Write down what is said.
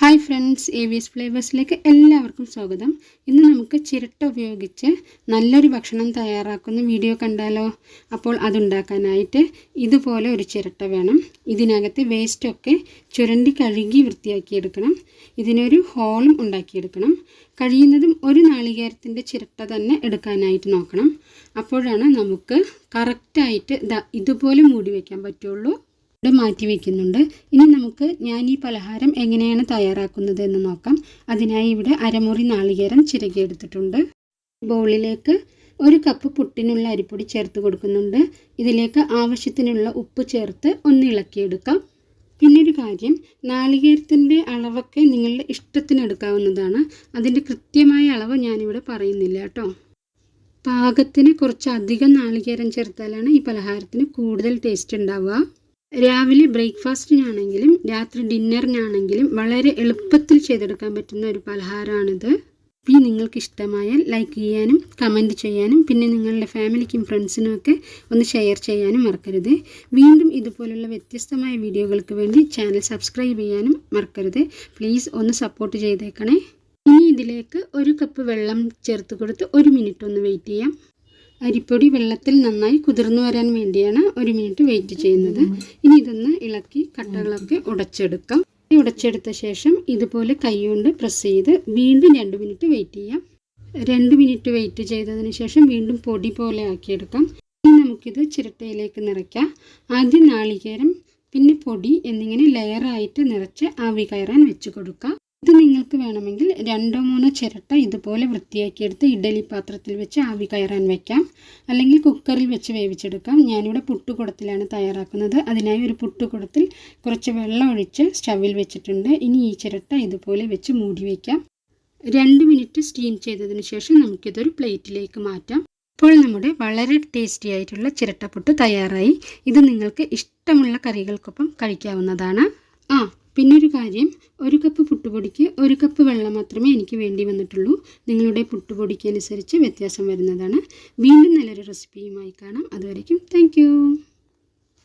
Hi friends, AVS ഫ്ലേവേഴ്സിലേക്ക് എല്ലാവർക്കും സ്വാഗതം. ഇന്ന് നമുക്ക് ചിരട്ട ഉപയോഗിച്ച് നല്ലൊരു ഭക്ഷണം തയ്യാറാക്കുന്ന വീഡിയോ കണ്ടാലോ? അപ്പോൾ അതുണ്ടാക്കാനായിട്ട് ഇതുപോലെ ഒരു ചിരട്ട വേണം. ഇതിനകത്ത് വേസ്റ്റൊക്കെ ചുരണ്ടി കഴുകി വൃത്തിയാക്കിയെടുക്കണം. ഇതിനൊരു ഹോളും ഉണ്ടാക്കിയെടുക്കണം. കഴിയുന്നതും ഒരു നാളികേരത്തിൻ്റെ ചിരട്ട തന്നെ എടുക്കാനായിട്ട് നോക്കണം. അപ്പോഴാണ് നമുക്ക് കറക്റ്റായിട്ട് ഇതുപോലെ മൂടി വയ്ക്കാൻ പറ്റുള്ളൂ. മാറ്റി വയ്ക്കുന്നുണ്ട്. ഇനി നമുക്ക് ഞാൻ ഈ പലഹാരം എങ്ങനെയാണ് തയ്യാറാക്കുന്നത് എന്ന് നോക്കാം. അതിനായി ഇവിടെ അരമുറി നാളികേരം ചിരകിയെടുത്തിട്ടുണ്ട്. ബൗളിലേക്ക് 1 കപ്പ് പുട്ടിനുള്ള അരിപ്പൊടി ചേർത്ത് കൊടുക്കുന്നുണ്ട്. ഇതിലേക്ക് ആവശ്യത്തിനുള്ള ഉപ്പ് ചേർത്ത് ഒന്ന് ഇളക്കിയെടുക്കാം. പിന്നൊരു കാര്യം, നാളികേരത്തിൻ്റെ അളവൊക്കെ നിങ്ങളുടെ ഇഷ്ടത്തിന് എടുക്കാവുന്നതാണ്. അതിൻ്റെ കൃത്യമായ അളവ് ഞാനിവിടെ പറയുന്നില്ല കേട്ടോ. പാകത്തിന് കുറച്ചധികം നാളികേരം ചേർത്താലാണ് ഈ പലഹാരത്തിന് കൂടുതൽ ടേസ്റ്റ് ഉണ്ടാവുക. രാവിലെ ബ്രേക്ക്ഫാസ്റ്റിനാണെങ്കിലും രാത്രി ഡിന്നറിനാണെങ്കിലും വളരെ എളുപ്പത്തിൽ ചെയ്തെടുക്കാൻ പറ്റുന്ന ഒരു പലഹാരമാണിത്. ഈ നിങ്ങൾക്ക് ഇഷ്ടമായാൽ ലൈക്ക് ചെയ്യാനും കമൻറ്റ് ചെയ്യാനും പിന്നെ നിങ്ങളുടെ ഫാമിലിക്കും ഫ്രണ്ട്സിനും ഒക്കെ ഒന്ന് ഷെയർ ചെയ്യാനും മറക്കരുത്. വീണ്ടും ഇതുപോലുള്ള വ്യത്യസ്തമായ വീഡിയോകൾക്ക് വേണ്ടി ചാനൽ സബ്സ്ക്രൈബ് ചെയ്യാനും മറക്കരുത്. പ്ലീസ് ഒന്ന് സപ്പോർട്ട് ചെയ്തേക്കണേ. ഇനി ഇതിലേക്ക് 1 കപ്പ് വെള്ളം ചേർത്ത് കൊടുത്ത് 1 മിനിറ്റ് ഒന്ന് വെയിറ്റ് ചെയ്യാം. അരിപ്പൊടി വെള്ളത്തിൽ നന്നായി കുതിർന്നു വരാൻ വേണ്ടിയാണ് 1 മിനിറ്റ് വെയിറ്റ് ചെയ്യുന്നത്. ഇനി ഇതൊന്ന് ഇളക്കി കട്ടകളൊക്കെ ഉടച്ചെടുക്കാം. ഉടച്ചെടുത്ത ശേഷം ഇതുപോലെ കൈകൊണ്ട് പ്രസ് ചെയ്ത് വീണ്ടും 2 മിനിറ്റ് വെയിറ്റ് ചെയ്യാം. 2 മിനിറ്റ് വെയിറ്റ് ചെയ്തതിന് ശേഷം വീണ്ടും പൊടി പോലെ ആക്കിയെടുക്കാം. ഇനി നമുക്കിത് ചിരട്ടയിലേക്ക് നിറയ്ക്കാം. ആദ്യം നാളികേരം പിന്നെ പൊടി എന്നിങ്ങനെ ലെയറായിട്ട് നിറച്ച് ആവി കയറാൻ വെച്ച് കൊടുക്കാം. ഇത് നിങ്ങൾക്ക് വേണമെങ്കിൽ 2-3 ചിരട്ട ഇതുപോലെ വൃത്തിയാക്കിയെടുത്ത് ഇഡ്ഡലി പാത്രത്തിൽ വെച്ച് ആവി കയറാൻ വയ്ക്കാം. അല്ലെങ്കിൽ കുക്കറിൽ വെച്ച് വേവിച്ചെടുക്കാം. ഞാനിവിടെ പുട്ടുകുടത്തിലാണ് തയ്യാറാക്കുന്നത്. അതിനായി ഒരു പുട്ടുകുടത്തിൽ കുറച്ച് വെള്ളം ഒഴിച്ച് സ്റ്റവിൽ വെച്ചിട്ടുണ്ട്. ഇനി ഈ ചിരട്ട ഇതുപോലെ വെച്ച് മൂടി വയ്ക്കാം. 2 മിനിറ്റ് സ്റ്റീം ചെയ്തതിന് ശേഷം നമുക്കിതൊരു പ്ലേറ്റിലേക്ക് മാറ്റാം. ഇപ്പോൾ നമ്മുടെ വളരെ ടേസ്റ്റി ആയിട്ടുള്ള ചിരട്ടപ്പുട്ട് തയ്യാറായി. ഇത് നിങ്ങൾക്ക് ഇഷ്ടമുള്ള കറികൾക്കൊപ്പം കഴിക്കാവുന്നതാണ്. പിന്നൊരു കാര്യം, 1 കപ്പ് പുട്ടുപൊടിക്ക് 1 കപ്പ് വെള്ളം മാത്രമേ എനിക്ക് വേണ്ടി വന്നിട്ടുള്ളൂ. നിങ്ങളുടെ പുട്ടുപൊടിക്ക് അനുസരിച്ച് വ്യത്യാസം വരുന്നതാണ്. വീണ്ടും നല്ലൊരു റെസിപ്പിയുമായി കാണാം. അതുവരയ്ക്കും താങ്ക് യു.